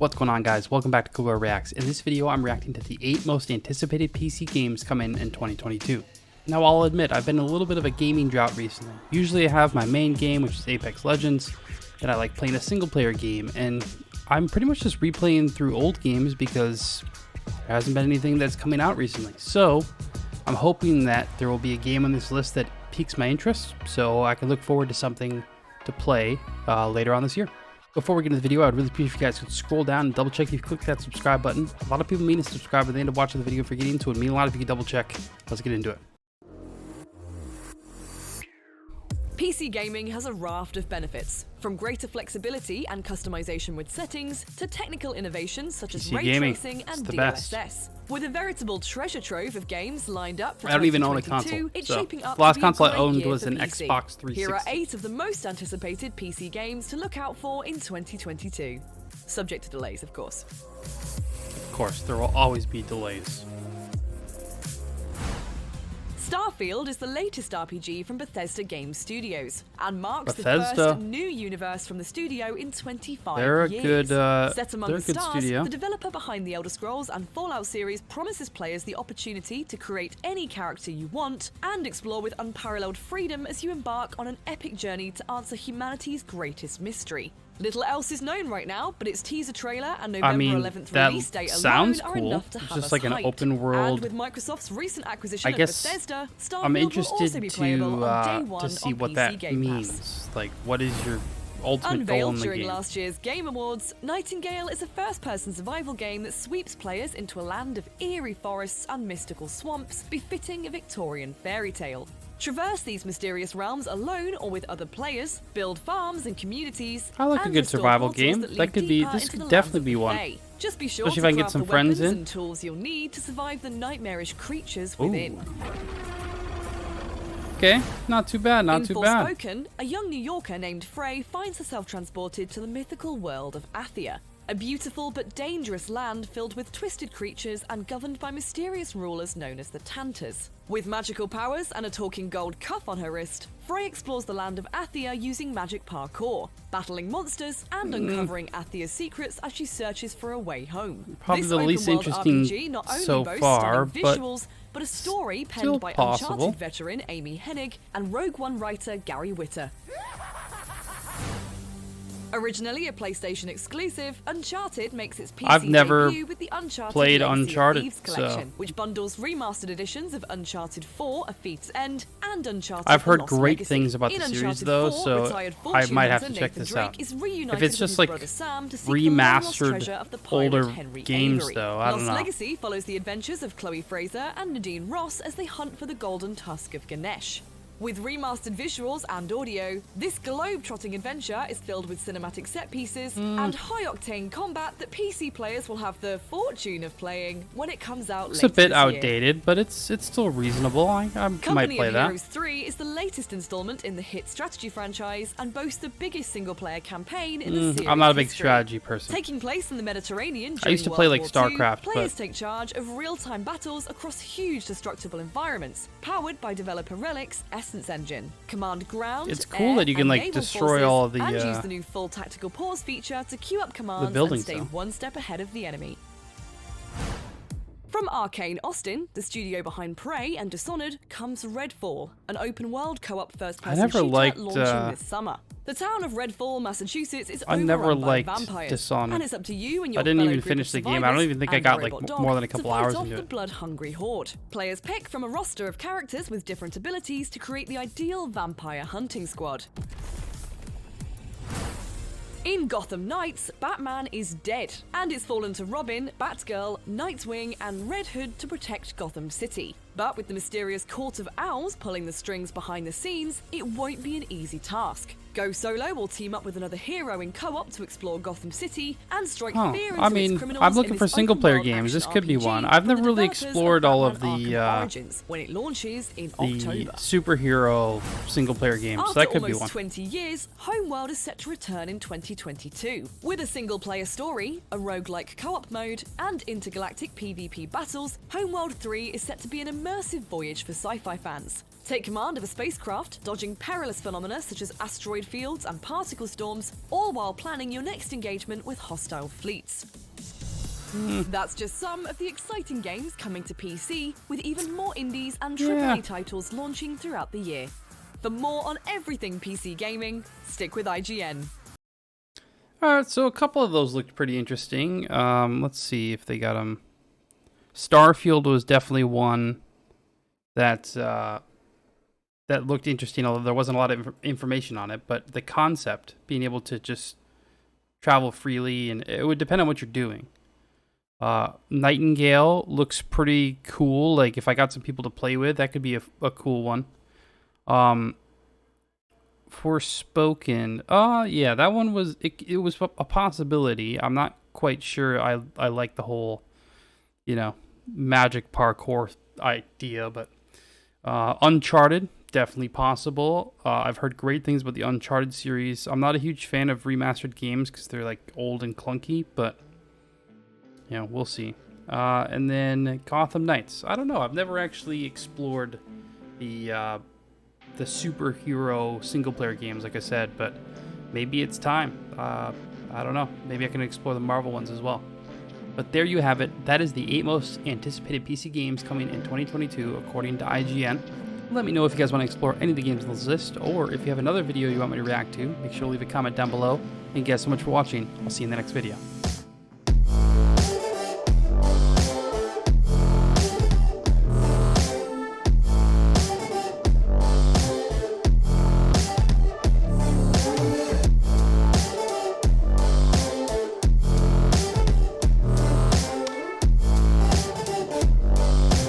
What's going on, guys? Welcome back to Cool Bear Reacts. In this video, I'm reacting to the 8 most anticipated PC games coming in 2022. Now, I'll admit, I've been in a little bit of a gaming drought recently. Usually I have my main game, which is Apex Legends, and I like playing a single player game, and I'm pretty much just replaying through old games because there hasn't been anything that's coming out recently. So, I'm hoping that there will be a game on this list that piques my interest, so I can look forward to something to play later on this year. Before we get into the video, I would really appreciate if you guys could scroll down and double check if you click that subscribe button. A lot of people mean to subscribe at the end of watching the video forgetting, so it would mean a lot if you could double check. Let's get into it. PC gaming has a raft of benefits, from greater flexibility and customization with settings to technical innovations such as ray tracing and DLSS. With a veritable treasure trove of games lined up for 2022, I don't even own a console, it's so shaping up the last to be a console I great owned year was for an PC. Xbox 360. Here are 8 of the most anticipated PC games to look out for in 2022. Subject to delays, of course. Of course, there will always be delays. Starfield is the latest RPG from Bethesda Game Studios and marks the Bethesda. first new universe from the studio in 25 They're a years. good, Set among they're the a good stars, studio. the developer behind the Elder Scrolls and Fallout series promises players the opportunity to create any character you want and explore with unparalleled freedom as you embark on an epic journey to answer humanity's greatest mystery. Little else is known right now, but its teaser trailer and November 11th that release date sounds alone are cool. enough to It's have just us like an hyped. open world. And with Microsoft's recent acquisition I of guess Bethesda, Starfield I'm will interested also be playable on day one to see on what PC that Game Pass. means. Like, what is your ultimate goal Unveiled in the during game? last year's Game Awards, Nightingale is a first-person survival game that sweeps players into a land of eerie forests and mystical swamps befitting a Victorian fairy tale. Traverse these mysterious realms alone or with other players, build farms and communities, I like a and good restore survival portals game. that That lead could be. deeper This into could the definitely lands be of the one. Fae. Just be sure Especially to if I can get craft some the friends weapons in. and tools you'll need to survive the nightmarish creatures Ooh. within. Okay, not too bad. Not In too bad. Forspoken, a young New Yorker named Frey finds herself transported to the mythical world of Athia, a beautiful but dangerous land filled with twisted creatures and governed by mysterious rulers known as the Tanters. With magical powers and a talking gold cuff on her wrist, Frey explores the land of Athia using magic parkour, battling monsters and uncovering Athia's secrets as she searches for a way home. Probably This the least open-world interesting RPG not only so boasts far, stunning but visuals, but a story still penned by possible. Uncharted veteran Amy Hennig and Rogue One writer Gary Whitta. Originally a PlayStation exclusive, Uncharted makes its PC I've never debut with the Uncharted played Legacy of Uncharted, Thieves so- collection, which bundles remastered editions of Uncharted 4: A Thief's End and Uncharted: I've heard The Lost great Legacy. things about In the series, Uncharted though, 4, so retired I fortune might have hunter to check Nathan this Drake out. is reunited If it's with just his like brother Sam to seek the long-lost treasure remastered of the pirate older Henry games, Avery. though, I don't Lost know. Legacy follows the adventures of Chloe Fraser and Nadine Ross as they hunt for the golden tusk of Ganesh. With remastered visuals and audio, this globe-trotting adventure is filled with cinematic set pieces and high-octane combat that PC players will have the fortune of playing when it comes out It's later a bit this year. outdated, but it's still reasonable. I might Company play of that. Heroes 3 is the latest installment in the hit strategy franchise and boasts the biggest single-player campaign in the series I'm not a big history. strategy person. Taking place in the Mediterranean I used to during play, World like, War II, StarCraft, players but- take charge of real-time battles across huge destructible environments, powered by developer Relic's Essence engine. Command ground, It's cool air, that you can, and like, naval destroy forces, all of the, and use the new full tactical pause feature to queue up commands buildings, and stay though. one step ahead of the enemy. From Arcane Austin, the studio behind Prey and Dishonored, comes Redfall, an open-world co-op first-person never shooter liked, launching this summer. The town of Redfall, Massachusetts is I never overrun by liked vampires, Dishonored. and it's up to you and your I didn't fellow even group finish of the game. I don't survivors even think I and got, the like, robot more dog than a couple to fight hours off into the it. blood-hungry horde. Players pick from a roster of characters with different abilities to create the ideal vampire hunting squad. In Gotham Knights, Batman is dead, and it's fallen to Robin, Batgirl, Nightwing, and Red Hood to protect Gotham City. But with the mysterious Court of Owls pulling the strings behind the scenes, it won't be an easy task. Go Solo will team up with another hero in co-op to explore Gotham City and strike fear into I its mean, criminals I'm looking in for this single-player open-world games. This action could be RPG one. I've from never the really developers explored all of Batman the Arkham Origins, when it launches in October. superhero single-player games. So After that could be almost one. 20 years, Homeworld is set to return in 2022. With a single-player story, a roguelike co-op mode, and intergalactic PvP battles, Homeworld 3 is set to be an immersive voyage for sci-fi fans. Take command of a spacecraft, dodging perilous phenomena such as asteroid fields and particle storms, all while planning your next engagement with hostile fleets. That's just some of the exciting games coming to PC, with even more indies and AAA titles launching throughout the year. For more on everything PC gaming, stick with IGN. Alright, so a couple of those looked pretty interesting. Let's see if they got them. Starfield was definitely one that that looked interesting, although there wasn't a lot of information on it. But the concept, being able to just travel freely, and it would depend on what you're doing. Nightingale looks pretty cool. Like, if I got some people to play with, that could be a cool one. Forspoken. Yeah, that one was it was a possibility. I'm not quite sure I like the whole, magic parkour idea, but Uncharted, definitely possible. I've heard great things about the Uncharted series. I'm not a huge fan of remastered games because they're like old and clunky, but we'll see. And then Gotham Knights. I don't know. I've never actually explored the superhero single-player games, like I said, but maybe it's time. I don't know. Maybe I can explore the Marvel ones as well. But there you have it. That is the 8 most anticipated PC games coming in 2022, according to IGN. Let me know if you guys want to explore any of the games on this list, or if you have another video you want me to react to. Make sure to leave a comment down below. Thank you guys so much for watching. I'll see you in the next video.